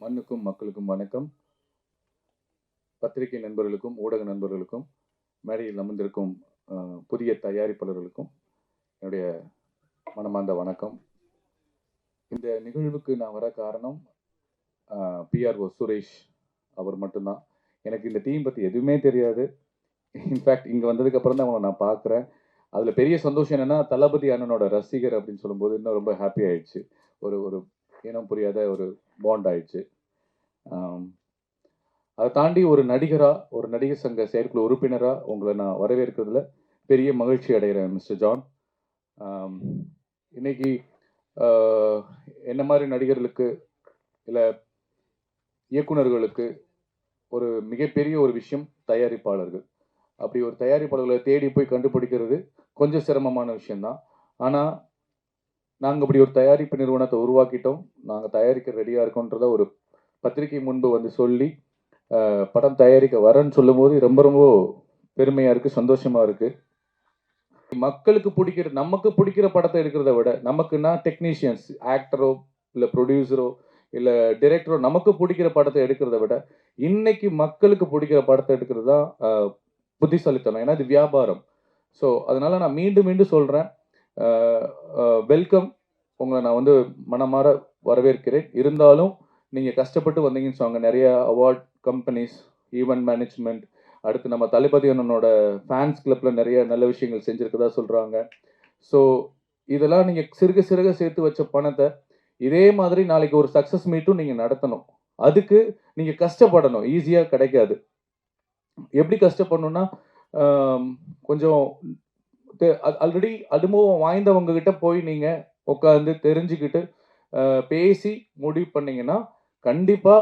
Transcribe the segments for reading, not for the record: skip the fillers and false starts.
மண்ணுக்கும் மக்களுக்கும் வணக்கம். பத்திரிகை நண்பர்களுக்கும் ஊடக நண்பர்களுக்கும் மேடையில் அமர்ந்திருக்கும் புதிய தயாரிப்பாளர்களுக்கும் என்னுடைய மனமார்ந்த வணக்கம். இந்த நிகழ்வுக்கு நான் வர காரணம் பிஆர்ஓ சுரேஷ் அவர் மட்டும்தான். எனக்கு இந்த டீம் பற்றி எதுவுமே தெரியாது. இன்ஃபேக்ட் இங்கே வந்ததுக்கப்புறம் தான் அவனை நான் பார்க்குறேன். அதில் பெரிய சந்தோஷம் என்னென்னா, தளபதி அண்ணனோட ரசிகர் அப்படின்னு சொல்லும்போது இன்னும் ரொம்ப ஹாப்பி ஆயிடுச்சு. ஒரு ஒரு இனம் புரியாத ஒரு பாண்ட் ஆயிடுச்சு. அதை தாண்டி ஒரு நடிகராக, ஒரு நடிகர் சங்க செயற்குழு உறுப்பினராக உங்களை நான் வரவேற்கிறதுல பெரிய மகிழ்ச்சி அடைகிறேன் மிஸ்டர் ஜான். இன்னைக்கு என்ன மாதிரி நடிகர்களுக்கு இல்லை இயக்குநர்களுக்கு ஒரு மிகப்பெரிய ஒரு விஷயம் தயாரிப்பாளர்கள். அப்படி ஒரு தயாரிப்பாளர்களை தேடி போய் கண்டுபிடிக்கிறது கொஞ்சம் சிரமமான விஷயம்தான். ஆனால் நாங்கள் அப்படி ஒரு தயாரிப்பு நிறுவனத்தை உருவாக்கிட்டோம், நாங்கள் தயாரிக்க ரெடியாக இருக்கோன்றத ஒரு பத்திரிகை முன்பு வந்து சொல்லி படம் தயாரிக்க வரேன்னு சொல்லும்போது ரொம்ப ரொம்ப பெருமையாக இருக்குது, சந்தோஷமாக இருக்குது. மக்களுக்கு பிடிக்கிற, நமக்கு பிடிக்கிற படத்தை எடுக்கிறத விட, நமக்குன்னா டெக்னீஷியன்ஸ், ஆக்டரோ இல்லை ப்ரொடியூசரோ இல்லை டிரெக்டரோ நமக்கு பிடிக்கிற படத்தை எடுக்கிறத விட இன்னைக்கு மக்களுக்கு பிடிக்கிற படத்தை எடுக்கிறது தான் புத்திசாலித்தனம். ஏன்னா இது வியாபாரம். ஸோ அதனால் நான் மீண்டும் மீண்டும் சொல்கிறேன், வெல்கம். உங்களை நான் வந்து மனமாற வரவேற்கிறேன். இருந்தாலும் நீங்கள் கஷ்டப்பட்டு வந்தீங்கன்னு சொன்னாங்க. நிறைய அவார்ட் கம்பெனிஸ், ஈவெண்ட் மேனேஜ்மெண்ட், அடுத்து நம்ம தளபதி அண்ணனோட ஃபேன்ஸ் கிளப்பில் நிறைய நல்ல விஷயங்கள் செஞ்சுருக்கதா சொல்கிறாங்க. ஸோ இதெல்லாம் நீங்கள் சிறுக சிறுக சேர்த்து வச்ச பணத்தை இதே மாதிரி நாளைக்கு ஒரு சக்ஸஸ் மீட்டும் நீங்கள் நடத்தணும். அதுக்கு நீங்கள் கஷ்டப்படணும், ஈஸியாக கிடைக்காது. எப்படி கஷ்டப்படணும்னா, கொஞ்சம் ஆல்ரெடி அனுபவம் வாய்ந்தவங்க கிட்ட போய் நீங்கள் உட்காந்து தெரிஞ்சுக்கிட்டு பேசி முடிவு பண்ணிங்கன்னா கண்டிப்பாக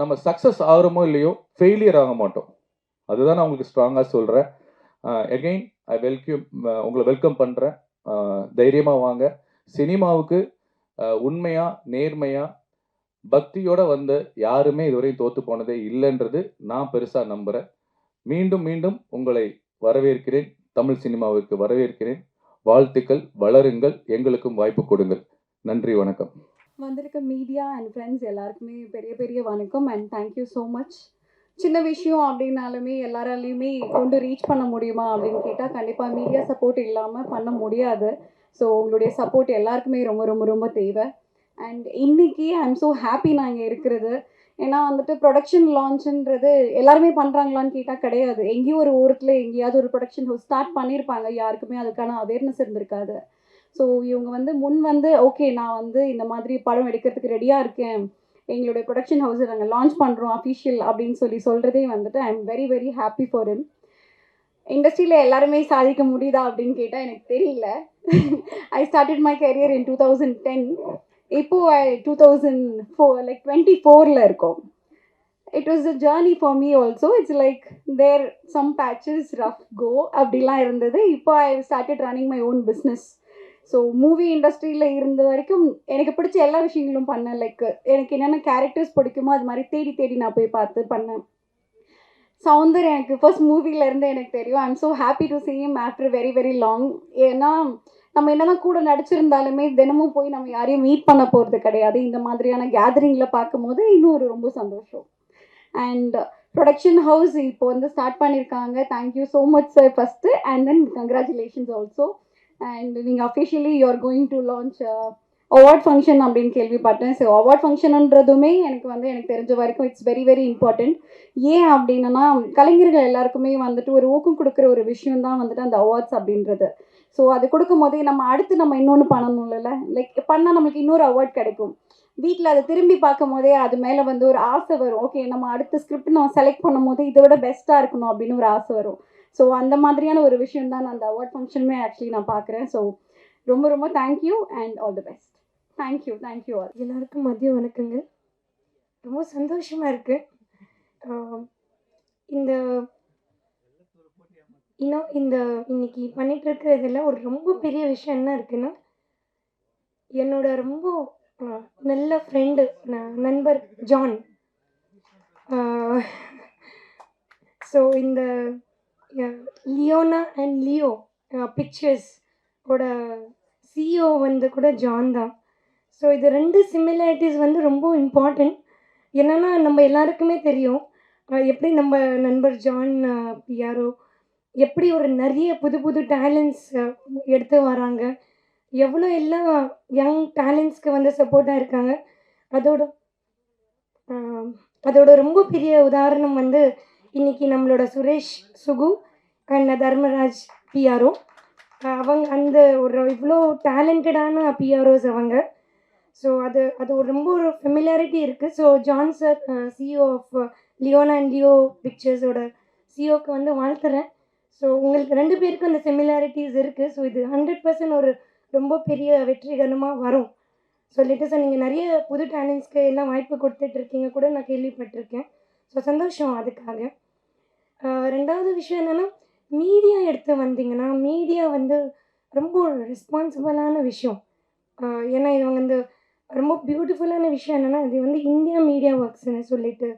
நம்ம சக்ஸஸ் ஆகிறோமோ இல்லையோ ஃபெயிலியர் ஆக மாட்டோம். அதுதான் நான் உங்களுக்கு ஸ்ட்ராங்காக சொல்கிறேன். எகெயின் உங்களை வெல்கம் பண்ணுறேன். தைரியமாக வாங்க. சினிமாவுக்கு உண்மையாக நேர்மையாக பக்தியோடு வந்த யாருமே இதுவரையும் தோற்று போனதே இல்லைன்றது நான் பெருசாக நம்புகிறேன். மீண்டும் மீண்டும் உங்களை வரவேற்கிறேன். தமிழ் சினிமாவுக்கு வரவேற்கிறேன். வாழ்த்துக்கள், வளருங்கள், எங்களுக்கும் வாய்ப்பு கொடுங்கள். நன்றி, வணக்கம். வந்திருக்க மீடியா அண்ட் ஃப்ரெண்ட்ஸ் எல்லாருக்குமே பெரிய பெரிய வணக்கம் அண்ட் தேங்க்யூ ஸோ மச். சின்ன விஷயம் அப்படின்னாலுமே எல்லாராலையுமே கொண்டு ரீச் பண்ண முடியுமா அப்படின்னு கேட்டால் கண்டிப்பாக மீடியா சப்போர்ட் இல்லாமல் பண்ண முடியாது. ஸோ உங்களுடைய சப்போர்ட் எல்லாருக்குமே ரொம்ப ரொம்ப ரொம்ப தேவை. அண்ட் இன்னைக்கு ஐ எம் ஸோ ஹாப்பி நான் இங்கே இருக்கிறது. ஏன்னா வந்துட்டு ப்ரொடக்ஷன் லான்ச்சுன்றது எல்லாருமே பண்ணுறாங்களான்னு கேட்டால் கிடையாது. எங்கேயும் ஒரு ஊரத்தில் எங்கேயாவது ஒரு ப்ரொடக்ஷன் ஹவுஸ் ஸ்டார்ட் பண்ணியிருப்பாங்க, யாருக்குமே அதுக்கான அவேர்னஸ் இருந்திருக்காது. ஸோ இவங்க வந்து முன் வந்து ஓகே நான் வந்து இந்த மாதிரி படம் எடுக்கிறதுக்கு ரெடியாக இருக்கேன், எங்களுடைய ப்ரொடக்ஷன் ஹவுஸை நாங்கள் லான்ச் பண்ணுறோம் அஃபிஷியல் அப்படின்னு சொல்கிறதே வந்துட்டு I am very very happy for him. இண்டஸ்ட்ரியில் எல்லாருமே சாதிக்க முடியுதா அப்படின்னு கேட்டால் எனக்கு தெரியல. I started my career in 2010. இப்போது 2024 இருக்கோம். It was a journey for me also. It's like there some patches rough go அப்படிலாம் இருந்தது. இப்போ I started running my own business. So movie இண்டஸ்ட்ரியில் இருந்த வரைக்கும் எனக்கு பிடிச்ச எல்லா விஷயங்களும் பண்ணேன். லைக் எனக்கு என்னென்ன கேரக்டர்ஸ் பிடிக்குமோ அது மாதிரி தேடி தேடி நான் போய் பார்த்து பண்ணேன். சவுந்தர் எனக்கு ஃபர்ஸ்ட் மூவிலேருந்து எனக்கு தெரியும். I am so happy to see him after very very long. ஏன்னா நம்ம என்னதான் கூட நடிச்சிருந்தாலுமே தினமும் போய் நம்ம யாரையும் மீட் பண்ண போகிறது கிடையாது. இந்த மாதிரியான கேதரிங்கில் பார்க்கும்போது இன்னும் ஒரு ரொம்ப சந்தோஷம். அண்ட் ப்ரொடக்ஷன் ஹவுஸ் இப்போ வந்து ஸ்டார்ட் பண்ணியிருக்காங்க. Thank you so much sir first, and then congratulations also. And நீங்கள் officially you are going to launch award function அப்படின்னு கேள்விப்பட்டேன். ஸோ அவார்ட் ஃபங்க்ஷனுன்றதுமே எனக்கு தெரிஞ்ச வரைக்கும் இட்ஸ் வெரி வெரி இம்பார்ட்டண்ட். ஏன் அப்படின்னா கலைஞர்கள் எல்லாருக்குமே வந்துட்டு ஒரு ஊக்கம் கொடுக்குற ஒரு விஷயம் தான் வந்துட்டு அந்த அவார்ட்ஸ் அப்படின்றது. ஸோ அது கொடுக்கும் போதே நம்ம இன்னொன்று பண்ணணும்ல, லைக் பண்ணால் நம்மளுக்கு இன்னொரு அவார்ட் கிடைக்கும். வீட்டில் அதை திரும்பி பார்க்கும் போதே அது மேலே வந்து ஒரு ஆசை வரும். ஓகே நம்ம அடுத்த ஸ்கிரிப்ட் நம்ம செலக்ட் பண்ணும் போது இதை விட பெஸ்ட்டாக இருக்கணும் அப்படின்னு ஒரு ஆசை வரும். ஸோ அந்த மாதிரியான ஒரு விஷயம் தான் நான் அந்த அவார்ட் ஃபங்க்ஷனுமே ஆக்சுவலி நான் பார்க்குறேன். ஸோ ரொம்ப ரொம்ப thank you and all the best. Thank you all. எல்லாருக்கும் மதிய வணக்கங்க. ரொம்ப சந்தோஷமாக இருக்குது. இந்த இன்னைக்கு பண்ணிகிட்டு இருக்கிறதுல ஒரு ரொம்ப பெரிய விஷயம் என்ன இருக்குன்னா, என்னோட ரொம்ப நல்ல ஃப்ரெண்டு நண்பர் ஜான். ஸோ இந்த லியோனா அண்ட் லியோ பிக்சர்ஸ் ஓட சிஇஓ வந்து கூட ஜான் தான். ஸோ இது 2 சிமிலாரிட்டிஸ் வந்து ரொம்ப இம்பார்ட்டண்ட். என்னன்னா நம்ம எல்லாருக்குமே தெரியும் எப்படி நம்ம நண்பர் ஜான் பிஆர்ஓ எப்படி ஒரு நிறைய புது புது டேலண்ட்ஸ் எடுத்து வராங்க, எவ்வளோ எல்லாம் யங் டேலண்ட்ஸ்க்கு வந்து சப்போர்ட்டாக இருக்காங்க. அதோட ஆஹ், அதோட ரொம்ப பெரிய உதாரணம் வந்து இன்னைக்கு நம்மளோட சுரேஷ் சுகு அண்ட் தர்மராஜ் பிஆர்ஓ. அவங்க அந்த ஒரு இவ்வளோ டேலண்டடான பிஆர்ஓஸ் அவங்க. ஸோ அது அது ஒரு ரொம்ப ஒரு ஃபெமிலியாரிட்டி இருக்குது. So John sir CEO of Leona and Leo பிக்சர்ஸோட சிஇஓக்கு வந்து வாழ்த்துறேன். ஸோ உங்களுக்கு 2 பேருக்கும் அந்த சிமிலாரிட்டிஸ் இருக்குது. ஸோ இது 100% ஒரு ரொம்ப பெரிய வெற்றிகரமாக வரும் சொல்லிட்டு. ஸோ நீங்கள் நிறைய புது டேலண்ட்ஸ்க்கு எல்லாம் வாய்ப்பு கொடுத்துட்ருக்கீங்க கூட நான் கேள்விப்பட்டிருக்கேன். ஸோ சந்தோஷம் அதுக்காக. 2வது விஷயம் என்னென்னா, மீடியா எடுத்து வந்தீங்கன்னா, மீடியா வந்து ரொம்ப ஒரு ரெஸ்பான்சிபிளான விஷயம். ஏன்னா இவங்க வந்து ரொம்ப பியூட்டிஃபுல்லான விஷயம் என்னென்னா, இது வந்து இந்தியா மீடியா ஒர்க்ஸ்ன்னு சொல்லிட்டு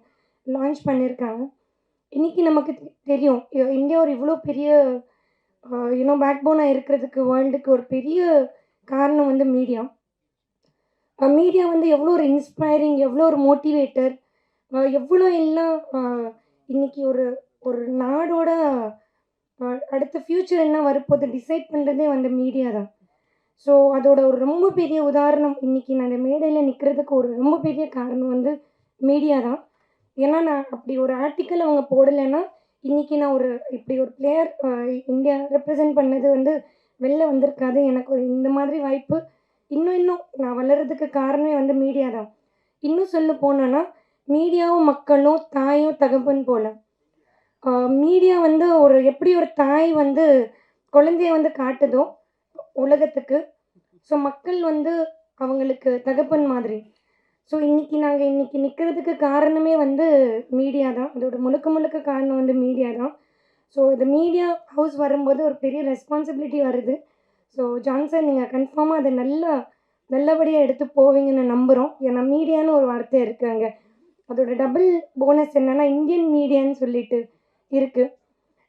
லான்ச் பண்ணியிருக்காங்க. இன்றைக்கி நமக்கு தெரியும் இந்தியா ஒரு இவ்வளோ பெரிய பேக் போனாக இருக்கிறதுக்கு வேர்ல்டுக்கு ஒரு பெரிய காரணம் வந்து மீடியா. மீடியா வந்து எவ்வளோ ஒரு இன்ஸ்பைரிங், எவ்வளோ ஒரு மோட்டிவேட்டர், எவ்வளோ எல்லாம் இன்றைக்கி ஒரு ஒரு நாடோட அடுத்த ஃப்யூச்சர் என்ன வரப்போகுது டிசைட் பண்ணுறதே வந்து மீடியா தான். ஸோ அதோட ஒரு ரொம்ப பெரிய உதாரணம் இன்றைக்கி நான் அந்த மேடையில் நிற்கிறதுக்கு ஒரு ரொம்ப பெரிய காரணம் வந்து மீடியா தான். ஏன்னா நான் அப்படி ஒரு ஆர்டிக்கல் அவங்க போடலைன்னா இன்றைக்கி நான் ஒரு இப்படி ஒரு பிளேயர் இந்தியா ரெப்ரசன்ட் பண்ணது வந்து வெளில வந்திருக்காது. எனக்கு ஒரு இந்த மாதிரி வாய்ப்பு இன்னும் நான் வளர்கிறதுக்கு காரணமே வந்து மீடியா தான். இன்னும் சொல்ல போனோன்னா மீடியாவும் மக்களும் தாயும் தகப்பன் போல். மீடியா வந்து ஒரு எப்படி ஒரு தாய் வந்து குழந்தைய வந்து காட்டுதோ உலகத்துக்கு, ஸோ மக்கள் வந்து அவங்களுக்கு தகப்பன் மாதிரி. ஸோ நாங்கள் இன்றைக்கி நிற்கிறதுக்கு காரணமே வந்து மீடியா தான். அதோட முழுக்க முழுக்க காரணம் வந்து மீடியா தான். ஸோ இந்த மீடியா ஹவுஸ் வரும்போது ஒரு பெரிய ரெஸ்பான்சிபிலிட்டி வருது. ஸோ ஜான்சன் நீங்கள் கன்ஃபார்மாக அதை நல்லபடியாக எடுத்து போவீங்கன்னு நம்புகிறோம். ஏன்னா மீடியான்னு ஒரு வார்த்தை இருக்குது அங்கே. அதோட டபுள் போனஸ் என்னென்னா இந்தியன் மீடியான்னு சொல்லிட்டு இருக்குது.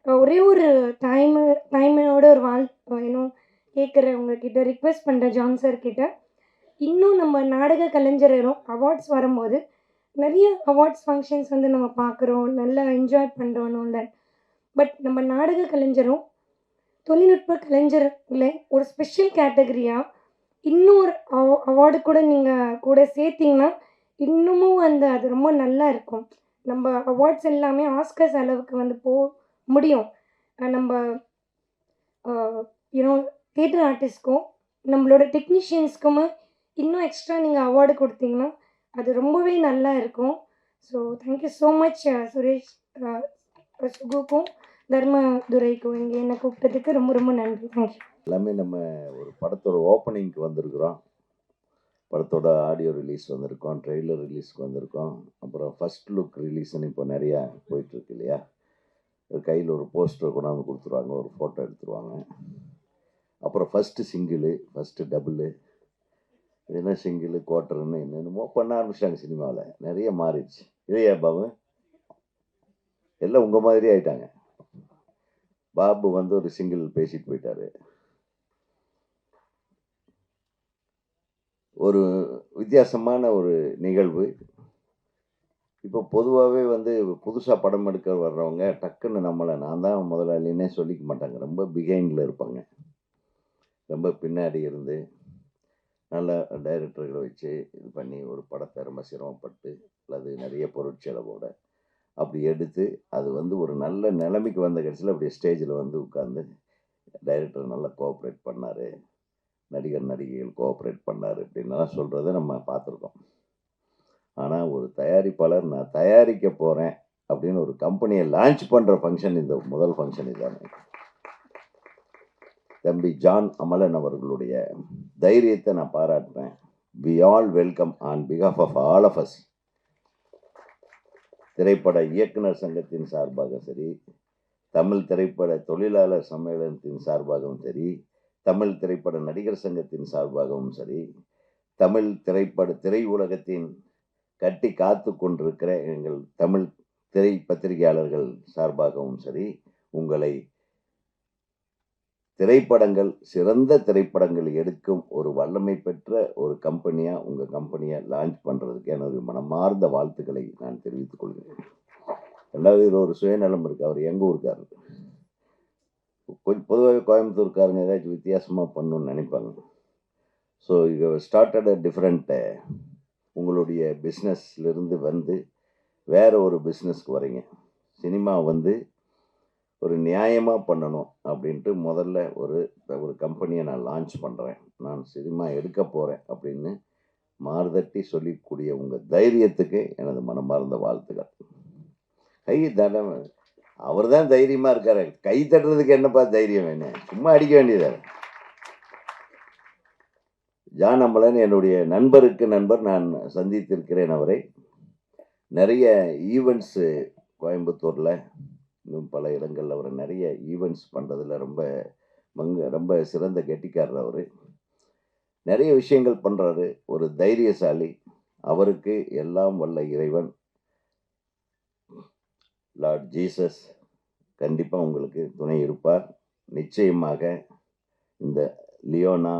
ஒரே ஒரு தாய்மையோட ஒரு கேட்குறேன் உங்ககிட்ட, ரிக்வெஸ்ட் பண்ணுறேன் ஜான் சார் கிட்ட. இன்னும் நம்ம நாடக கலைஞரும் அவார்ட்ஸ் வரும்போது நிறைய அவார்ட்ஸ் ஃபங்க்ஷன்ஸ் வந்து நம்ம பார்க்குறோம், நல்லா என்ஜாய் பண்ணுறோன்னு. பட் நம்ம நாடக கலைஞரும் தொழில்நுட்ப கலைஞர்களே ஒரு ஸ்பெஷல் கேட்டகரியாக இன்னொரு அவார்டு கூட நீங்கள் கூட சேர்த்திங்கன்னா இன்னமும் அது ரொம்ப நல்லா இருக்கும். நம்ம அவார்ட்ஸ் எல்லாமே ஆஸ்கர்ஸ் அளவுக்கு வந்து முடியும். நம்ம தியேட்டர் ஆர்டிஸ்ட்க்கும் நம்மளோட டெக்னீஷியன்ஸ்க்குமே இன்னும் எக்ஸ்ட்ரா நீங்கள் அவார்டு கொடுத்தீங்கன்னா அது ரொம்பவே நல்லா இருக்கும். So thank you so much Suresh சுகுக்கும் தர்மதுரைக்கும் இங்கே என்னை கூப்பிட்டதுக்கு ரொம்ப ரொம்ப நன்றி. தேங்க்யூ. எல்லாமே நம்ம ஒரு படத்தோட ஓப்பனிங்க்கு வந்திருக்கிறோம். படத்தோட ஆடியோ ரிலீஸ் வந்திருக்கோம், ட்ரெய்லர் ரிலீஸ்க்கு வந்திருக்கோம், அப்புறம் ஃபஸ்ட் லுக் ரிலீஸ்ன்னு இப்போ நிறையா போயிட்டுருக்கு இல்லையா. கையில் ஒரு போஸ்டர் கொண்டாந்து கொடுத்துருவாங்க, ஒரு ஃபோட்டோ எடுத்துருவாங்க. அப்புறம் ஃபஸ்ட்டு சிங்கிளு, ஃபஸ்ட்டு டபுளு, என்ன சிங்கிளு குவார்ட்டருன்னு என்னென்னமோ பண்ண ஆரம்பிச்சிட்டாங்க. சினிமாவில் நிறைய மாறிடுச்சு இல்லையா பாபு? எல்லாம் உங்கள் மாதிரி ஆயிட்டாங்க. பாபு வந்து ஒரு சிங்கிள் பேசிட்டு போயிட்டாரு. ஒரு வித்தியாசமான ஒரு நிகழ்வு. இப்போ பொதுவாகவே வந்து புதுசாக படம் எடுக்க வர்றவங்க டக்குன்னு நம்மளை நான் தான் முதலாளின்னே சொல்லிக்க மாட்டாங்க. ரொம்ப பிஹைண்டில் இருப்பாங்க. ரொம்ப பின்னாடி இருந்து நல்ல டைரக்டர்களை வச்சு இது பண்ணி ஒரு படத்தை ரொம்ப சிரமப்பட்டு அல்லது நிறைய பொருட்செலவோட அப்படி எடுத்து அது வந்து ஒரு நல்ல நிலைமைக்கு வந்த கடைசியில் அப்படியே ஸ்டேஜில் வந்து உட்காந்து டைரக்டர் நல்லா கோஆப்ரேட் பண்ணார், நடிகர் நடிகைகள் கோஆப்ரேட் பண்ணார் அப்படின்லாம் சொல்கிறத நம்ம பார்த்துருக்கோம். ஆனால் ஒரு தயாரிப்பாளர் நான் தயாரிக்க போகிறேன் அப்படின்னு ஒரு கம்பெனியை லான்ச் பண்ணுற ஃபங்க்ஷன் இந்த முதல் ஃபங்க்ஷன் இதானே. தம்பி ஜான் அமலன் அவர்களுடைய தைரியத்தை நான் பாராட்டுறேன். வி ஆல் வெல்கம் ஆன் பிகாஃப் ஆஃப் ஆல் ஆஃப் அஸ். திரைப்பட இயக்குனர் சங்கத்தின் சார்பாக சரி, தமிழ் திரைப்பட தொழிலாளர் சம்மேளனத்தின் சார்பாகவும் சரி, தமிழ் திரைப்பட நடிகர் சங்கத்தின் சார்பாகவும் சரி, தமிழ் திரை உலகத்தின் கட்டி காத்து கொண்டிருக்கிற எங்கள் தமிழ் திரை பத்திரிகையாளர்கள் சார்பாகவும் சரி, உங்களை திரைப்படங்கள், சிறந்த திரைப்படங்கள் எடுக்கும் ஒரு வல்லமை பெற்ற ஒரு கம்பெனியாக உங்கள் கம்பெனியை லான்ச் பண்ணுறதுக்கு எனது மனமார்ந்த வாழ்த்துக்களை நான் தெரிவித்துக் கொள்கிறேன். ரெண்டாவது, இதில் ஒரு சுயநலம் இருக்குது. அவர் எங்கள் ஊருக்காரர். கொஞ்சம் பொதுவாகவே கோயம்புத்தூர்காரங்க ஏதாச்சும் வித்தியாசமாக பண்ணணும்னு நினைப்பாங்க. So you started a different. உங்களுடைய பிஸ்னஸ்லேருந்து வந்து வேறு ஒரு பிஸ்னஸ்க்கு வரீங்க. சினிமா வந்து ஒரு நியாயமாக பண்ணணும் அப்படின்ட்டு முதல்ல ஒரு கம்பெனியை நான் லான்ச் பண்ணுறேன், நான் சினிமா எடுக்க போகிறேன் அப்படின்னு மார்தட்டி சொல்லிக்கூடிய உங்கள் தைரியத்துக்கு எனது மனமார்ந்த வாழ்த்துக்கள். கை தட அவர் தான் தைரியமாக இருக்காரு. கை தட்டுறதுக்கு என்னப்பா தைரியம் வேணும்? சும்மா அடிக்க வேண்டியதாரு. ஜான் அம்பலன் என்னுடைய நண்பருக்கு நண்பர். நான் சந்தித்திருக்கிறேன் அவரை. நிறைய ஈவெண்ட்ஸு கோயம்புத்தூரில் இன்னும் பல இடங்களில் அவர் நிறைய ஈவெண்ட்ஸ் பண்ணுறதுல ரொம்ப சிறந்த கெட்டிக்காரர். அவர் நிறைய விஷயங்கள் பண்ணுறாரு. ஒரு தைரியசாலி. அவருக்கு எல்லாம் வல்ல இறைவன் லார்ட் ஜீசஸ் கண்டிப்பாக உங்களுக்கு துணை இருப்பார். நிச்சயமாக இந்த லியோனா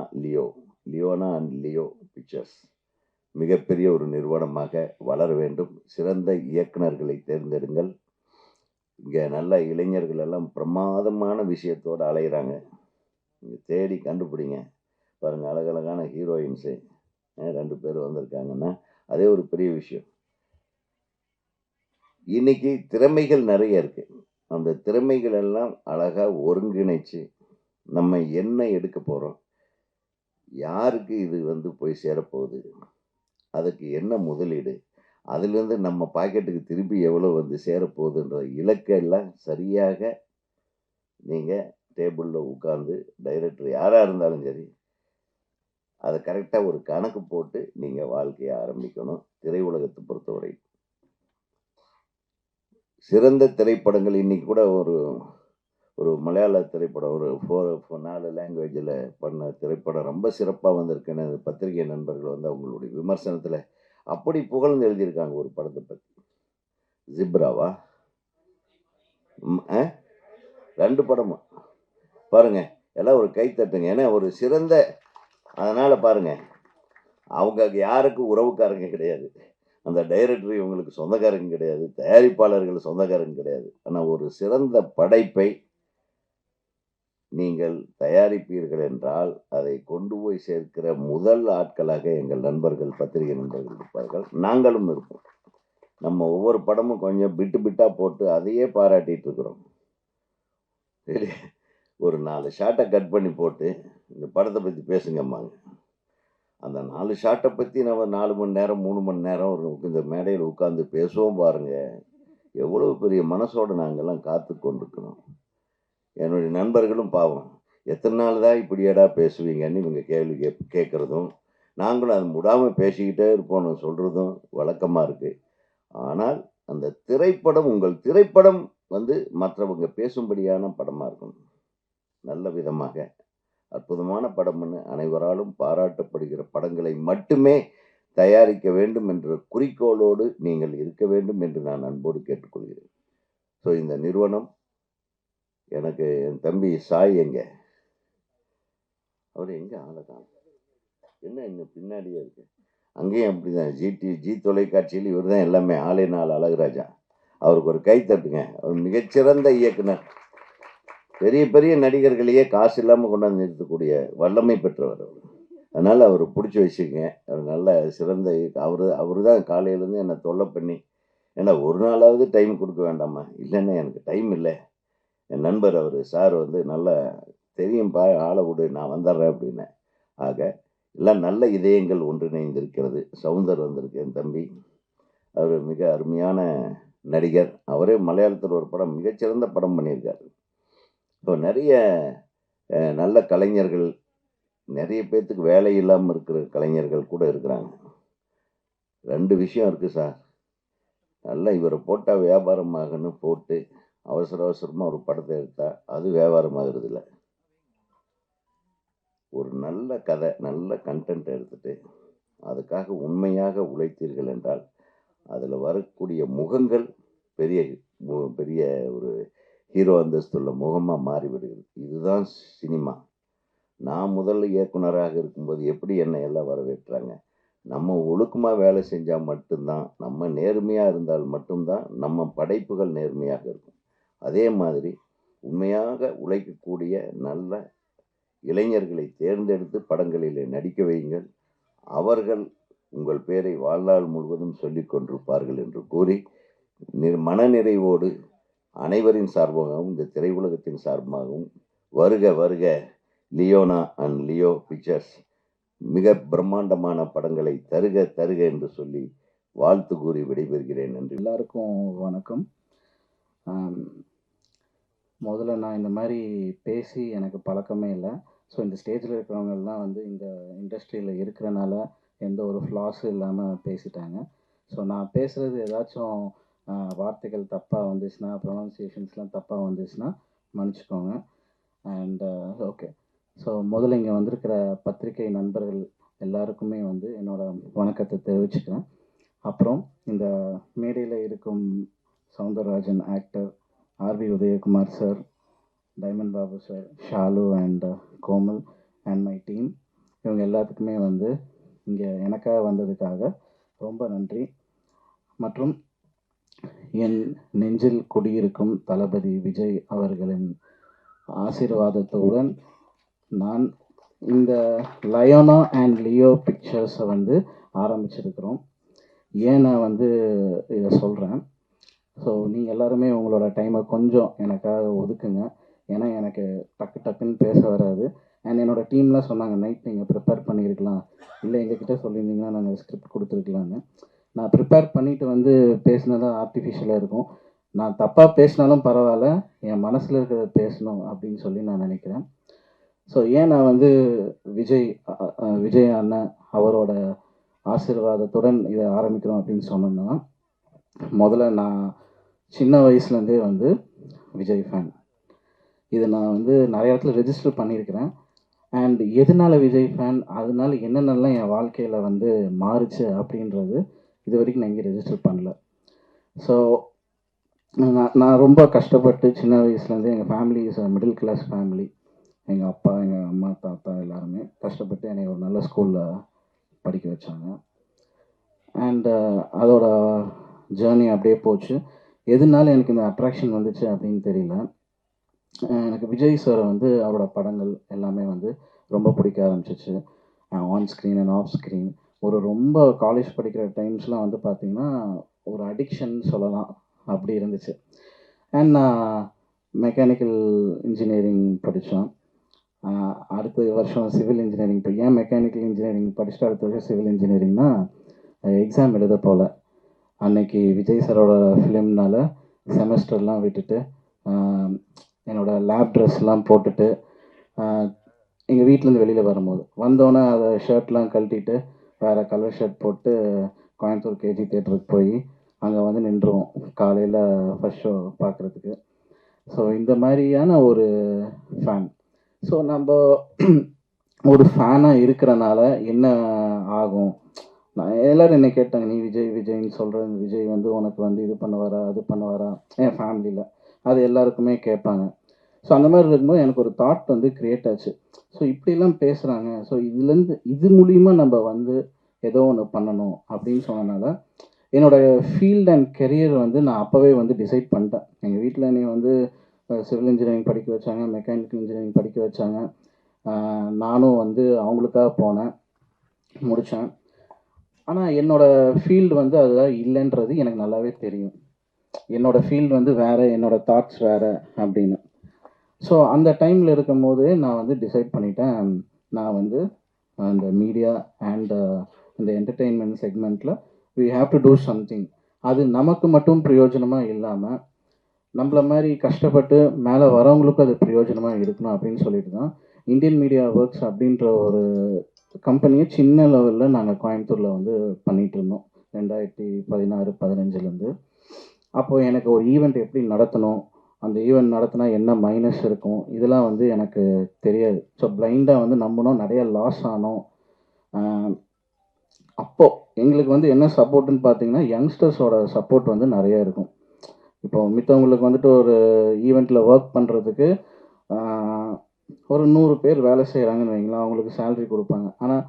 அண்ட் லியோ பிக்சர்ஸ் மிகப்பெரிய ஒரு நிறுவனமாக வளர வேண்டும். சிறந்த இயக்குனர்களை தேர்ந்தெடுங்கள். இங்கே நல்ல இளைஞர்கள் எல்லாம் பிரமாதமான விஷயத்தோடு அலைகிறாங்க. நீங்கள் தேடி கண்டுபிடிங்க. பாருங்கள், அழகழகான ஹீரோயின்ஸு 2 பேர் வந்திருக்காங்கன்னா அதே ஒரு பெரிய விஷயம். இன்னைக்கு திறமைகள் நிறைய இருக்குது. அந்த திறமைகள் எல்லாம் அழகாக ஒருங்கிணைச்சு நம்ம என்ன எடுக்க போகிறோம், யாருக்கு இது வந்து போய் சேரப்போகுது, அதுக்கு என்ன முதலீடு, அதுலேருந்து நம்ம பாக்கெட்டுக்கு திருப்பி எவ்வளோ வந்து சேரப்போகுதுன்ற இலக்கெல்லாம் சரியாக நீங்கள் டேபிளில் உட்காந்து டைரக்டர் யாராக இருந்தாலும் சரி அதை கரெக்டாக ஒரு கணக்கு போட்டு நீங்கள் வாழ்க்கையை ஆரம்பிக்கணும். திரையுலகத்தை பொறுத்தவரை சிறந்த திரைப்படங்கள் இன்றைக்கி கூட ஒரு மலையாள திரைப்படம் ஒரு 4 லாங்குவேஜில் பண்ண திரைப்படம் ரொம்ப சிறப்பாக வந்திருக்குன்னு பத்திரிகை நண்பர்கள் வந்து அவங்களுடைய விமர்சனத்தில் அப்படி புகழ்ந்து எழுதியிருக்காங்க. ஒரு படத்தை பற்றி ஜிப்ராவா 2 படமும் பாருங்கள். எல்லாம் ஒரு கை தட்டுங்க. ஏன்னா ஒரு சிறந்த, அதனால் பாருங்கள், அவங்க யாருக்கும் உறவுக்காரங்க கிடையாது. அந்த டைரக்டர் இவங்களுக்கு சொந்தக்காரங்க கிடையாது, தயாரிப்பாளர்கள் சொந்தக்காரங்க கிடையாது. ஆனால் ஒரு சிறந்த படைப்பை நீங்கள் தயாரிப்பீர்கள் என்றால் அதை கொண்டு போய் சேர்க்கிற முதல் ஆட்களாக எங்கள் நண்பர்கள், பத்திரிகை நண்பர்கள் இருப்பார்கள். நாங்களும் இருப்போம். நம்ம ஒவ்வொரு படமும் கொஞ்சம் பிட்டாக போட்டு அதையே பாராட்டிகிட்டு இருக்கிறோம். ஒரு 4 ஷாட்டை கட் பண்ணி போட்டு இந்த படத்தை பற்றி பேசுங்கம்மாங்க. அந்த 4 ஷாட்டை பற்றி நம்ம 4 மணி நேரம் 3 மணி நேரம் இந்த மேடையில் உட்காந்து பேசுவோம் பாருங்கள். எவ்வளோ பெரிய மனசோடு நாங்கள்லாம் காத்து கொண்டிருக்கிறோம். என்னுடைய நண்பர்களும் பாவம், எத்தனை நாள் தான் இப்படியேடா பேசுவீங்கன்னு இவங்க கேள்வி கேட்குறதும் நாங்களும் அது முடாமல் பேசிக்கிட்டே இருப்போம்னு சொல்கிறதும் வழக்கமாக இருக்குது. ஆனால் அந்த திரைப்படம், உங்கள் திரைப்படம் வந்து மற்றவங்க பேசும்படியான படமாக இருக்கணும். நல்ல விதமாக அற்புதமான படம்னு அனைவராலும் பாராட்டப்படுகிற படங்களை மட்டுமே தயாரிக்க வேண்டும் என்ற குறிக்கோளோடு நீங்கள் இருக்க வேண்டும் என்று நான் அன்போடு கேட்டுக்கொள்கிறேன். ஸோ இந்த நிறுவனம் எனக்கு என் தம்பி சாய் அவர் எங்கே ஆளதான் என்ன இன்னும் பின்னாடியே இருக்கு. அங்கேயும் அப்படிதான் ஜி தொலைக்காட்சியில் இவர் தான் எல்லாமே. ஆளே 4 அழகுராஜா. அவருக்கு ஒரு கை தட்டுங்க. அவர் மிகச்சிறந்த இயக்குனர். பெரிய பெரிய நடிகர்களையே காசு இல்லாமல் கொண்டாந்து நிறுத்தக்கூடிய வல்லமை பெற்றவர் அவர். அதனால் அவர் பிடிச்சி வச்சுக்கங்க. அவர் நல்ல சிறந்த அவர் தான் காலையிலேருந்து என்னை தொல்லை பண்ணி, ஏன்னா ஒரு நாளாவது டைம் கொடுக்க வேண்டாமா? இல்லைன்னா எனக்கு டைம் இல்லை. என் நண்பர் அவர் சார் வந்து நல்லா தெரியும்பா, ஆளை விடு, நான் வந்துடுறேன் அப்படின்னு. ஆக எல்லாம் நல்ல இதயங்கள் ஒன்றிணைந்திருக்கிறது. சவுந்தர் வந்திருக்கு என் தம்பி. அவர் மிக அருமையான நடிகர். அவரே மலையாளத்தில் ஒரு படம், மிகச்சிறந்த படம் பண்ணியிருக்காரு. இப்போ நிறைய நல்ல கலைஞர்கள், நிறைய பேர்த்துக்கு வேலை இல்லாமல் இருக்கிற கலைஞர்கள் கூட இருக்கிறாங்க. 2 விஷயம் இருக்குது சார். நல்லா இவரை போட்டால் வியாபாரமாகன்னு போட்டு அவசரமாக ஒரு படத்தை எடுத்தால் அது வியாபாரமாகிறது இல்லை. ஒரு நல்ல கதை, நல்ல கண்டென்ட் எடுத்துகிட்டு அதுக்காக உண்மையாக உழைத்தீர்கள் என்றால் அதில் வரக்கூடிய முகங்கள் பெரிய பெரிய ஒரு ஹீரோ அந்தஸ்துள்ள முகமாக மாறிவிடுகிறது. இதுதான் சினிமா. நான் முதல்ல இயக்குனராக இருக்கும்போது எப்படி என்னை எல்லாம் வரவேற்றாங்க. நம்ம ஒழுக்கமாக வேலை செஞ்சால் மட்டும்தான், நம்ம நேர்மையாக இருந்தால் மட்டும்தான் நம்ம படைப்புகள் நேர்மையாக இருக்கும். அதே மாதிரி உண்மையாக உழைக்கக்கூடிய நல்ல இளைஞர்களை தேர்ந்தெடுத்து படங்களிலே நடிக்க வையுங்கள். அவர்கள் உங்கள் பேரை வாழ்நாள் முழுவதும் சொல்லிக் கொண்டிருப்பார்கள் என்று கூறி மனநிறைவோடு அனைவரின் சார்பாகவும் இந்த திரையுலகத்தின் சார்பாகவும் வருக வருக லியோனா அண்ட் லியோ பிக்சர்ஸ் மிக பிரம்மாண்டமான படங்களை தருக தருக என்று சொல்லி வாழ்த்து கூறி விடைபெறுகிறேன். நன்றி. எல்லாருக்கும் வணக்கம். முதல்ல நான் இந்த மாதிரி பேசி எனக்கு பழக்கமே இல்லை. ஸோ இந்த ஸ்டேஜில் இருக்கிறவங்கெல்லாம் வந்து இந்த இண்டஸ்ட்ரியில் இருக்கிறனால எந்த ஒரு ஃப்ளாஸும் இல்லாமல் பேசிட்டாங்க. ஸோ நான் பேசுகிறது ஏதாச்சும் வார்த்தைகள் தப்பாக வந்துச்சுன்னா, ப்ரொனன்சியேஷன்ஸ்லாம் தப்பாக வந்துச்சுன்னா மன்னிச்சிக்கோங்க. And okay. ஸோ முதல்ல இங்கே வந்திருக்கிற பத்திரிகை நண்பர்கள் எல்லாருக்குமே வந்து என்னோடய வணக்கத்தை தெரிவிச்சுக்கிறேன். அப்புறம் இந்த மேடையில் இருக்கும் Soundararajan actor, RV Udhayakumar sir, diamond Babu sir, Shalu and Komal and my team, இவங்க எல்லாத்துக்குமே வந்து இங்கே எனக்காக வந்ததுக்காக ரொம்ப நன்றி. மற்றும் என் நெஞ்சில் குடியிருக்கும் தளபதி விஜய் அவர்களின் ஆசீர்வாதத்துடன் நான் இந்த லயோனா அண்ட் லியோ பிக்சர்ஸை வந்து ஆரம்பிச்சிருக்கிறோம். ஏன் நான் வந்து இதை சொல்கிறேன், ஸோ நீங்கள் எல்லாருமே உங்களோட டைமை கொஞ்சம் எனக்காக ஒதுக்குங்க. ஏன்னா எனக்கு டக்கு டக்குன்னு பேச வராது. அண்ட் என்னோடய டீம்லாம் சொன்னாங்க, நைட் நீங்கள் ப்ரிப்பேர் பண்ணியிருக்கலாம், இல்லை எங்ககிட்ட சொல்லியிருந்தீங்கன்னா நாங்கள் ஸ்கிரிப்ட் கொடுத்துருக்கலான்னு. நான் ப்ரிப்பேர் பண்ணிவிட்டு வந்து பேசினதான் ஆர்டிஃபிஷியலாக இருக்கும். நான் தப்பாக பேசினாலும் பரவாயில்ல, என் மனசில் இருக்கிறத பேசணும் அப்படின்னு சொல்லி நான் நினைக்கிறேன். ஸோ ஏன் நான் வந்து விஜய் அண்ணன் அவரோட ஆசீர்வாதத்துடன் இதை ஆரம்பிக்கிறோம் அப்படின்னு சொன்னோன்னா, முதல்ல நான் சின்ன வயசுலேருந்தே வந்து விஜய் ஃபேன். இதை நான் வந்து நிறைய இடத்துல ரெஜிஸ்டர் பண்ணியிருக்கிறேன். அண்ட் எதனால விஜய் ஃபேன், அதனால என்னென்னலாம் என் வாழ்க்கையில் வந்து மாறுச்சு அப்படின்றது இது வரைக்கும் நான் இங்கே ரெஜிஸ்டர் பண்ணல. ஸோ நான் ரொம்ப கஷ்டப்பட்டு சின்ன வயசுலேருந்து, எங்கள் family is middle class family. எங்கள் அப்பா, எங்கள் அம்மா, தாத்தா எல்லாருமே கஷ்டப்பட்டு என்னை ஒரு நல்ல ஸ்கூலில் படிக்க வச்சாங்க. அண்ட் அதோட ஜேர்னி அப்படியே போச்சு. எதனால எனக்கு இந்த அட்ராக்ஷன் வந்துச்சு அப்படின்னு தெரியல. எனக்கு விஜய் சார் வந்து அவரோட படங்கள் எல்லாமே வந்து ரொம்ப பிடிக்க ஆரம்பிச்சிச்சு. On screen and off screen. ரொம்ப காலேஜ் படிக்கிற டைம்ஸ்லாம் வந்து பார்த்திங்கன்னா ஒரு அடிக்ஷன் சொல்லலாம், அப்படி இருந்துச்சு. அண்ட் நான் மெக்கானிக்கல் இன்ஜினியரிங் படித்தோம். அடுத்த வருஷம் சிவில் இன்ஜினியரிங் ஏன் மெக்கானிக்கல் இன்ஜினியரிங் படிச்சுட்டு அடுத்த வருஷம் சிவில் இன்ஜினியரிங்னா எக்ஸாம் எழுத போல். அன்னைக்கு விஜய் சாரோட ஃபிலிம்னால செமஸ்டர்லாம் விட்டுட்டு என்னோடய லேப் ட்ரெஸ்லாம் போட்டுட்டு எங்கள் வீட்டிலேருந்து வெளியில் வரும்போது வந்தோன்னே அதை ஷர்ட்லாம் கழட்டிட்டு வேறு கலர் ஷர்ட் போட்டு கோயம்புத்தூர் கேஜி தேட்டருக்கு போய் அங்கே வந்து நின்றுவோம் காலையில் ஃபஸ்ட் ஷோ பார்க்குறதுக்கு. ஸோ இந்த மாதிரியான ஒரு ஃபேன். ஸோ நம்ம ஒரு ஃபேனாக இருக்கிறனால என்ன ஆகும், நான் எல்லோரும் என்னை கேட்டாங்க, நீ விஜய்ன்னு சொல்கிற, விஜய் வந்து உனக்கு வந்து இது பண்ணுவாரா அது பண்ணுவாரா, என் ஃபேமிலியில் அது எல்லாருக்குமே கேட்பாங்க. ஸோ அந்த மாதிரி இருக்கும்போது எனக்கு ஒரு தாட் வந்து க்ரியேட் ஆச்சு. ஸோ இப்படிலாம் பேசுகிறாங்க, ஸோ இது மூலிமா நம்ம வந்து ஏதோ ஒன்று பண்ணணும் அப்படின்னு சொன்னனால என்னோடய ஃபீல்ட் அண்ட் கெரியர் வந்து நான் அப்போவே வந்து டிசைட் பண்ணிட்டேன். எங்கள் வீட்டில் என்னை வந்து சிவில் இன்ஜினியரிங் படிக்க வச்சாங்க, மெக்கானிக்கல் இன்ஜினியரிங் படிக்க வச்சாங்க. நானும் வந்து அவங்களுக்காக போனேன், முடித்தேன். ஆனால் என்னோடய ஃபீல்டு வந்து அதெல்லாம் இல்லைன்றது எனக்கு நல்லாவே தெரியும். என்னோடய ஃபீல்டு வந்து வேறு, என்னோடய தாட்ஸ் வேறு அப்படின்னு. ஸோ அந்த டைமில் இருக்கும் போது நான் வந்து டிசைட் பண்ணிட்டேன், நான் வந்து அந்த மீடியா அண்ட் இந்த என்டர்டெயின்மெண்ட் செக்மெண்ட்டில் we have to do something. அது நமக்கு மட்டும் பிரயோஜனமாக இல்லாமல் நம்மள மாதிரி கஷ்டப்பட்டு மேலே வரவங்களுக்கும் அது பிரயோஜனமாக இருக்கணும் அப்படின்னு சொல்லிட்டு தான் இந்தியன் மீடியா ஒர்க்ஸ் அப்படின்ற ஒரு கம்பெனியை சின்ன லெவலில் நாங்கள் கோயம்புத்தூரில் வந்து பண்ணிகிட்டு இருந்தோம் 2016-15. அப்போது எனக்கு ஒரு ஈவெண்ட் எப்படி நடத்தணும், அந்த ஈவெண்ட் நடத்தினா என்ன மைனஸ் இருக்கும், இதெல்லாம் வந்து எனக்கு தெரியாது. ஸோ பிளைண்டாக வந்து நம்பினோம், நிறைய லாஸ் ஆனோம். அப்போது எங்களுக்கு வந்து என்ன சப்போர்ட்டுன்னு பார்த்தீங்கன்னா யங்ஸ்டர்ஸோட சப்போர்ட் வந்து நிறைய இருக்கும். இப்போ மித்தவங்களுக்கு வந்துட்டு ஒரு ஈவெண்ட்டில் ஒர்க் பண்ணுறதுக்கு ஒரு 100 பேர் வேலை செய்கிறாங்கன்னு வைங்களேன், அவங்களுக்கு சேலரி கொடுப்பாங்க. ஆனால்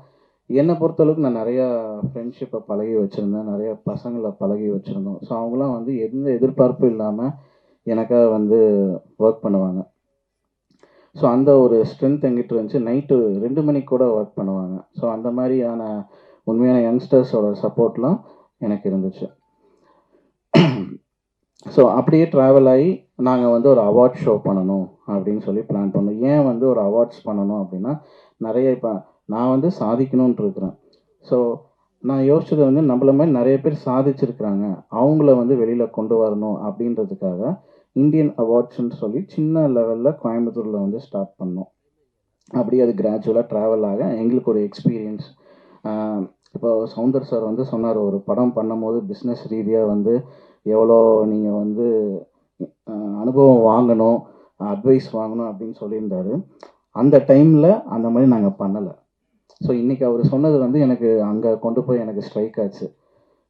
என்னை பொறுத்தளவுக்கு நான் நிறையா ஃப்ரெண்ட்ஷிப்பை பழகி வச்சுருந்தேன், நிறைய பசங்களை பழகி வச்சுருந்தோம். ஸோ அவங்களாம் வந்து எந்த எதிர்பார்ப்பும் இல்லாமல் எனக்காக வந்து ஒர்க் பண்ணுவாங்க. ஸோ அந்த ஒரு ஸ்ட்ரென்த் எங்கிட்ட இருந்துச்சு. நைட்டு 2 மணிக்கு கூட ஒர்க் பண்ணுவாங்க. ஸோ அந்த மாதிரியான உண்மையான யங்ஸ்டர்ஸோட சப்போர்ட்லாம் எனக்கு இருந்துச்சு. ஸோ அப்படியே ட்ராவல் ஆகி நாங்கள் வந்து ஒரு அவார்ட் ஷோ பண்ணணும் அப்படின்னு சொல்லி பிளான் பண்ணோம். ஏன் வந்து ஒரு அவார்ட்ஸ் பண்ணணும் அப்படின்னா, நிறைய இப்போ நான் வந்து சாதிக்கணுன்ட்டு இருக்கிறேன். ஸோ நான் யோசிச்சது வந்து நம்மள மாதிரி நிறைய பேர் சாதிச்சிருக்கிறாங்க, அவங்கள வந்து வெளியில் கொண்டு வரணும் அப்படின்றதுக்காக இந்தியன் அவார்ட்ஸ்ன்னு சொல்லி சின்ன லெவலில் கோயம்புத்தூரில் வந்து ஸ்டார்ட் பண்ணோம். அப்படியே அது கிராஜுவலாக ட்ராவல் ஆக எங்களுக்கு ஒரு எக்ஸ்பீரியன்ஸ். இப்போ சவுந்தர் சார் வந்து சொன்னார், ஒரு படம் பண்ணும்போது பிஸ்னஸ் ரீதியாக வந்து எவ்வளோ நீங்கள் வந்து அனுபவம் வாங்கணும், அட்வைஸ் வாங்கணும் அப்படின்னு சொல்லியிருந்தாரு. அந்த டைமில் அந்த மாதிரி நாங்கள் பண்ணலை. ஸோ இன்றைக்கி அவர் சொன்னது வந்து எனக்கு அங்கே கொண்டு போய் எனக்கு ஸ்ட்ரைக் ஆச்சு,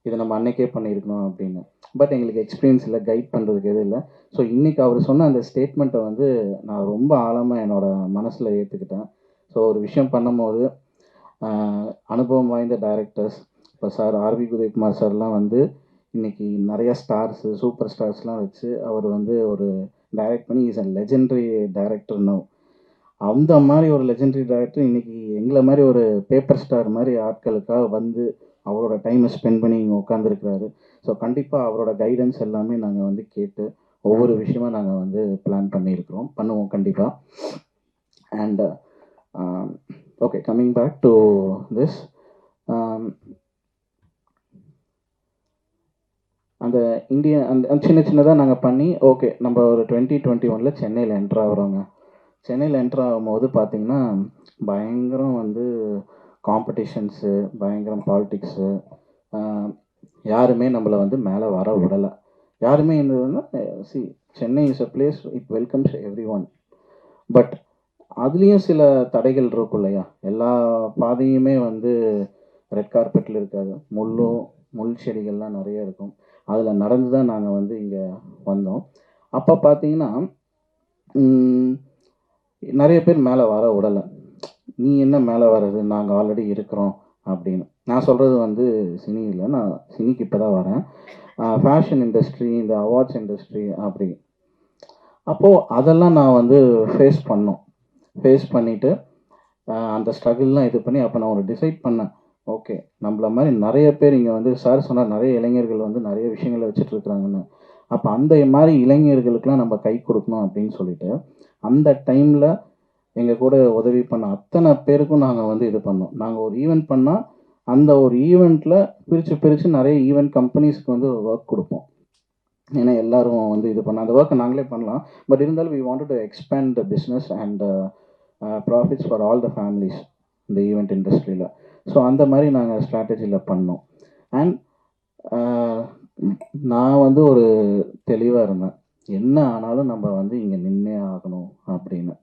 இதை நம்ம அன்னைக்கே பண்ணியிருக்கணும் அப்படின்னு. பட் எங்களுக்கு எக்ஸ்பீரியன்ஸ் இல்லை, கைட் பண்ணுறதுக்கு எதுவும் இல்லை. ஸோ இன்றைக்கி அவர் சொன்ன அந்த ஸ்டேட்மெண்ட்டை வந்து நான் ரொம்ப ஆழமாக என்னோடய மனசில் ஏற்றுக்கிட்டேன். ஸோ ஒரு விஷயம் பண்ணும்போது அனுபவம் வாய்ந்த டைரக்டர்ஸ், இப்போ சார் ஆர்வி உதயகுமார் சார்லாம் வந்து இன்றைக்கி நிறைய ஸ்டார்ஸு, சூப்பர் ஸ்டார்ஸ்லாம் வச்சு அவர் வந்து ஒரு டைரக்ட் பண்ணி is a legendary director no. அந்த மாதிரி ஒரு லெஜெண்டரி டைரக்டர் இன்றைக்கி எங்களை மாதிரி ஒரு பேப்பர் ஸ்டார் மாதிரி ஆட்களுக்காக வந்து அவரோட டைமை ஸ்பெண்ட் பண்ணி இங்கே உட்காந்துருக்கிறாரு. ஸோ கண்டிப்பாக அவரோட கைடன்ஸ் எல்லாமே நாங்கள் வந்து கேட்டு ஒவ்வொரு விஷயமா நாங்கள் வந்து பிளான் பண்ணுவோம் கண்டிப்பாக. And okay, coming back to this, அந்த அந்த சின்னதாக நாங்கள் பண்ணி ஓகே நம்ம ஒரு 2021 சென்னையில் என்ட்ரு ஆகிறோங்க. சென்னையில் என்ட்ரு ஆகும்போது பார்த்திங்கன்னா பயங்கரம் வந்து காம்படிஷன்ஸு, பயங்கரம் பாலிட்டிக்ஸு, யாருமே நம்மளை வந்து மேலே வர விடலை. யாருமே இருந்ததுன்னா Chennai is a place it welcomes every one. But அதுலேயும் சில தடைகள் இருக்கும் இல்லையா, எல்லா பாதையுமே வந்து ரெட் கார்பெட்டில் இருக்காது, முள் செடிகள்லாம் நிறைய இருக்கும். அதில் நடந்து தான் நாங்கள் வந்து இங்கே வந்தோம். அப்போ பார்த்தீங்கன்னா நிறைய பேர் மேலே வர விடலை. நீ என்ன மேலே வர்றது, நாங்கள் ஆல்ரெடி இருக்கிறோம் அப்படின்னு. நான் சொல்கிறது வந்து சினி இல்லை, நான் சினிக்கு இப்போ தான் வரேன், ஃபேஷன் இண்டஸ்ட்ரி, இந்த அவார்ட்ஸ் இண்டஸ்ட்ரி அப்படி. அப்போது அதெல்லாம் நான் வந்து ஃபேஸ் பண்ணிவிட்டு அந்த ஸ்ட்ரகிள்லாம் இது பண்ணி அப்போ நான் ஒரு டிசைட் பண்ணேன், ஓகே நம்மள மாதிரி நிறைய பேர் இங்கே வந்து சார் சொன்னார் நிறைய இளைஞர்கள் வந்து நிறைய விஷயங்களை வச்சுட்ருக்குறாங்கன்னு. அப்போ அந்த மாதிரி இளைஞர்களுக்கெலாம் நம்ம கை கொடுக்கணும் அப்படின்னு சொல்லிட்டு அந்த டைமில் எங்கள் கூட உதவி பண்ண அத்தனை பேருக்கும் நாங்கள் வந்து இது பண்ணோம். நாங்கள் ஒரு ஈவெண்ட் பண்ணால் அந்த ஒரு ஈவெண்ட்டில் பிரித்து நிறைய ஈவெண்ட் கம்பெனிஸ்க்கு வந்து ஒர்க் கொடுப்போம். ஏன்னா எல்லோரும் வந்து இது பண்ண அந்த ஒர்க்கை நாங்களே பண்ணலாம். பட் இருந்தாலும் we wanted to expand the business and profits for all the families இந்த ஈவெண்ட் இண்டஸ்ட்ரியில். ஸோ அந்த மாதிரி நாங்கள் ஸ்ட்ராட்டஜியில் பண்ணோம். அண்ட் நான் வந்து ஒரு தெளிவாக இருந்தேன், என்ன ஆனாலும் நம்ம வந்து இங்கே நின்னே ஆகணும் அப்படின்னு.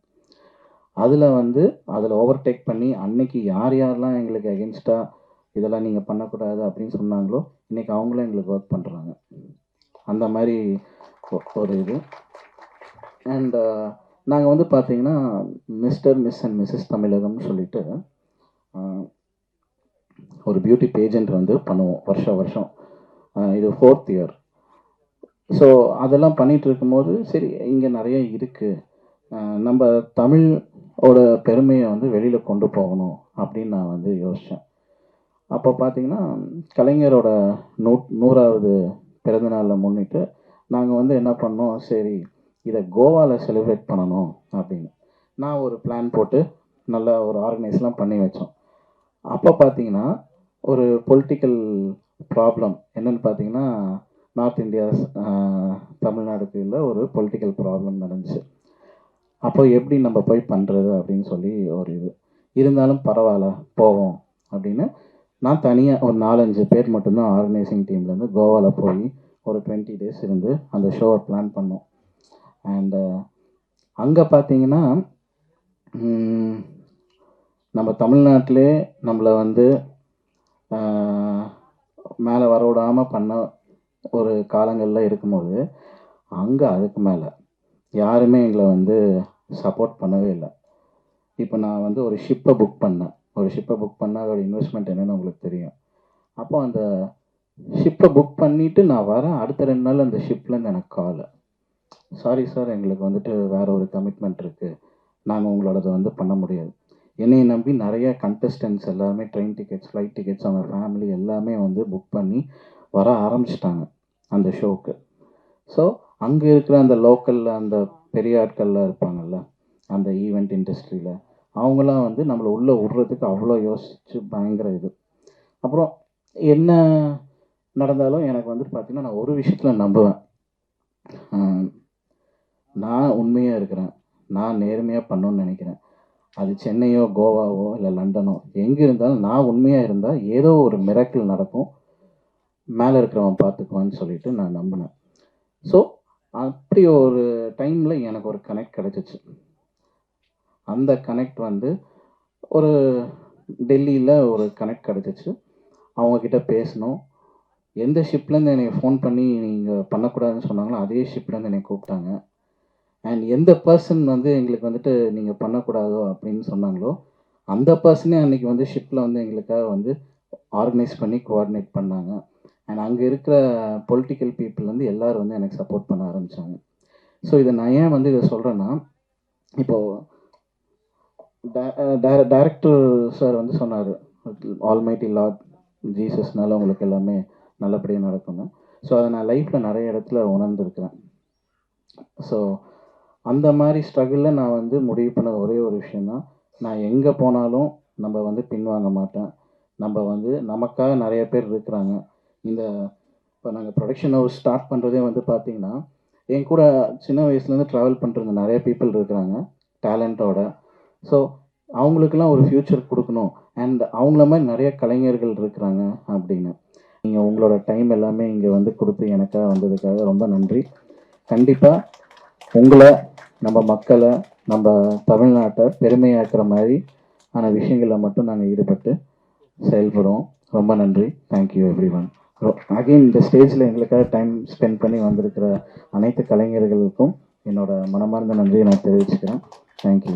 அதில் ஓவர்டேக் பண்ணி அன்னைக்கு யாரெல்லாம் எங்களுக்கு அகென்ஸ்டாக இதெல்லாம் நீங்கள் பண்ணக்கூடாது அப்படின்னு சொன்னாங்களோ இன்றைக்கி அவங்களும் எங்களுக்கு ஒர்க் பண்ணுறாங்க. அந்த மாதிரி ஒரு இது. அண்ட் நாங்கள் வந்து பார்த்திங்கன்னா மிஸ்டர், மிஸ் அண்ட் மிஸ்ஸஸ் தமிழகம்னு சொல்லிட்டு ஒரு பியூட்டி பேஜெண்ட் வந்து பண்ணுவோம் வருஷம். இது 4th இயர். ஸோ அதெல்லாம் பண்ணிகிட்டு இருக்கும்போது சரி இங்கே நிறைய இருக்குது, நம்ம தமிழோட பெருமையை வந்து வெளியில் கொண்டு போகணும் அப்படின்னு நான் வந்து யோசித்தேன். அப்போ பார்த்திங்கன்னா கலைஞரோட 100வது பிறந்தநாளை முன்னிட்டு நாங்கள் வந்து என்ன பண்ணோம், சரி இதை கோவாவில் செலிப்ரேட் பண்ணணும் அப்படின்னு நான் ஒரு பிளான் போட்டு நல்லா ஒரு ஆர்கனைஸ்லாம் பண்ணி வச்சோம். அப்போ பார்த்திங்கன்னா ஒரு பொலிட்டிக்கல் ப்ராப்ளம் என்னென்னு பார்த்தீங்கன்னா நார்த் இந்தியா தமிழ்நாடுக்கு இல்லை ஒரு பொலிட்டிக்கல் ப்ராப்ளம் நடந்துச்சு. அப்போ எப்படி நம்ம போய் பண்ணுறது அப்படின்னு சொல்லி ஒரு இது இருந்தாலும் பரவாயில்ல போவோம் அப்படின்னு நான் தனியாக ஒரு 4-5 பேர் மட்டும்தான் ஆர்கனைசிங் டீம்லேருந்து கோவாவில் போய் ஒரு 20 days இருந்து அந்த ஷோவை பிளான் பண்ணோம். அண்டு அங்கே பார்த்தீங்கன்னா நம்ம தமிழ்நாட்டிலே நம்மளை வந்து மேலே வர விடாமல் பண்ண ஒரு காலங்களில் இருக்கும்போது அங்கே அதுக்கு மேலே யாருமே எங்களை வந்து சப்போர்ட் பண்ணவே இல்லை. இப்போ நான் வந்து ஒரு ஷிப்பை புக் பண்ணேன். அதோட இன்வெஸ்ட்மெண்ட் என்னென்னு உங்களுக்கு தெரியும். அப்போ அந்த ஷிப்பை புக் பண்ணிவிட்டு நான் வரேன், அடுத்த 2 நாள் அந்த ஷிப்லேருந்து எனக்கு கால், சாரி சார், எங்களுக்கு வந்துட்டு வேறு ஒரு கமிட்மெண்ட் இருக்குது, நாங்கள் உங்களோடது வந்து பண்ண முடியாது. என்னையை நம்பி நிறைய கண்டஸ்டன்ஸ் எல்லாமே ட்ரெயின் டிக்கெட்ஸ், ஃப்ளைட் டிக்கெட்ஸ், அவங்க ஃபேமிலி எல்லாமே வந்து புக் பண்ணி வர ஆரம்பிச்சிட்டாங்க அந்த ஷோவுக்கு. ஸோ அங்கே இருக்கிற அந்த லோக்கலில் அந்த பெரிய ஆட்கள்லாம் இருப்பாங்கள்ல அந்த ஈவெண்ட் இண்டஸ்ட்ரியில், அவங்களாம் வந்து நம்மளை உள்ளே விட்றதுக்கு அவ்வளோ யோசித்து பயங்கர இது. அப்புறம் என்ன நடந்தாலும் எனக்கு வந்துட்டு பார்த்திங்கன்னா, நான் ஒரு விஷயத்தில் நம்புவேன், நான் உண்மையாக இருக்கிறேன், நான் நேர்மையாக பண்ணணும்னு நினைக்கிறேன். அது சென்னையோ கோவாவோ இல்லை லண்டனோ எங்கே இருந்தாலும் நான் உண்மையாக இருந்தால் ஏதோ ஒரு மிராக்கிள் நடக்கும், மேலே இருக்கிறவன் பார்த்துக்குவான்னு சொல்லிட்டு நான் நம்பினேன். ஸோ அப்படி ஒரு டைமில் எனக்கு ஒரு கனெக்ட் கிடச்சிச்சு. அந்த கனெக்ட் வந்து ஒரு டெல்லியில் ஒரு கனெக்ட் கிடச்சிச்சு. அவங்கக்கிட்ட பேசணும். எந்த ஷிப்லேருந்து என்னை ஃபோன் பண்ணி நீங்கள் பண்ணக்கூடாதுன்னு சொன்னாங்களோ அதே ஷிப்லேருந்து என்னை கூப்பிட்டாங்க. அண்ட் எந்த பர்சன் வந்து எங்களுக்கு வந்துட்டு நீங்கள் பண்ணக்கூடாதோ அப்படின்னு சொன்னாங்களோ அந்த பர்சனே அன்றைக்கி வந்து ஷிப்பில் வந்து எங்களுக்காக வந்து ஆர்கனைஸ் பண்ணி கோஆர்டினேட் பண்ணாங்க. அண்ட் அங்கே இருக்கிற பொலிட்டிக்கல் பீப்புள் வந்து எல்லோரும் வந்து எனக்கு சப்போர்ட் பண்ண ஆரம்பித்தாங்க. ஸோ இதை நான் ஏன் வந்து இதை சொல்கிறேன்னா, இப்போது டைரக்டர் சார் வந்து சொன்னார், ஆல்மைட்டி லார்ட் ஜீசஸ்னால உங்களுக்கு எல்லாமே நல்லபடியாக நடக்குங்க. ஸோ அதை நான் லைஃப்பில் நிறைய இடத்துல உணர்ந்துருக்கிறேன். ஸோ அந்த மாதிரி ஸ்ட்ரகிளில் நான் வந்து முடிவு பண்ண ஒரே ஒரு விஷயந்தான், நான் எங்கே போனாலும் நம்ம வந்து பின்வாங்க மாட்டேன். நம்ம வந்து நமக்காக நிறைய பேர் இருக்கிறாங்க. இந்த இப்போ நாங்கள் ப்ரொடக்ஷன் ஹவுஸ் ஸ்டார்ட் பண்ணுறதே வந்து பார்த்திங்கன்னா, என் கூட சின்ன வயசுலேருந்து ட்ராவல் பண்ணுறவங்க நிறைய பீப்புள் இருக்கிறாங்க டேலண்ட்டோட. ஸோ அவங்களுக்கெல்லாம் ஒரு ஃப்யூச்சர் கொடுக்கணும், அண்ட் அவங்கள மாதிரி நிறைய கலைஞர்கள் இருக்கிறாங்க அப்படின்னு. நீங்கள் உங்களோட டைம் எல்லாமே இங்கே வந்து கொடுத்து எனக்காக வந்ததுக்காக ரொம்ப நன்றி. கண்டிப்பாக உங்களை, நம்ம மக்களை, நம்ம தமிழ்நாட்டை பெருமையாக்குற மாதிரி ஆன விஷயங்களில் மட்டும் நாங்கள் ஈடுபட்டு செயல்படுவோம். ரொம்ப நன்றி. Thank you every one. அகெயின் இந்த ஸ்டேஜில் எங்களுக்காக டைம் ஸ்பெண்ட் பண்ணி வந்திருக்கிற அனைத்து கலைஞர்களுக்கும் என்னோட மனமார்ந்த நன்றியை நான் தெரிவிச்சுக்கிறேன். தேங்க்யூ.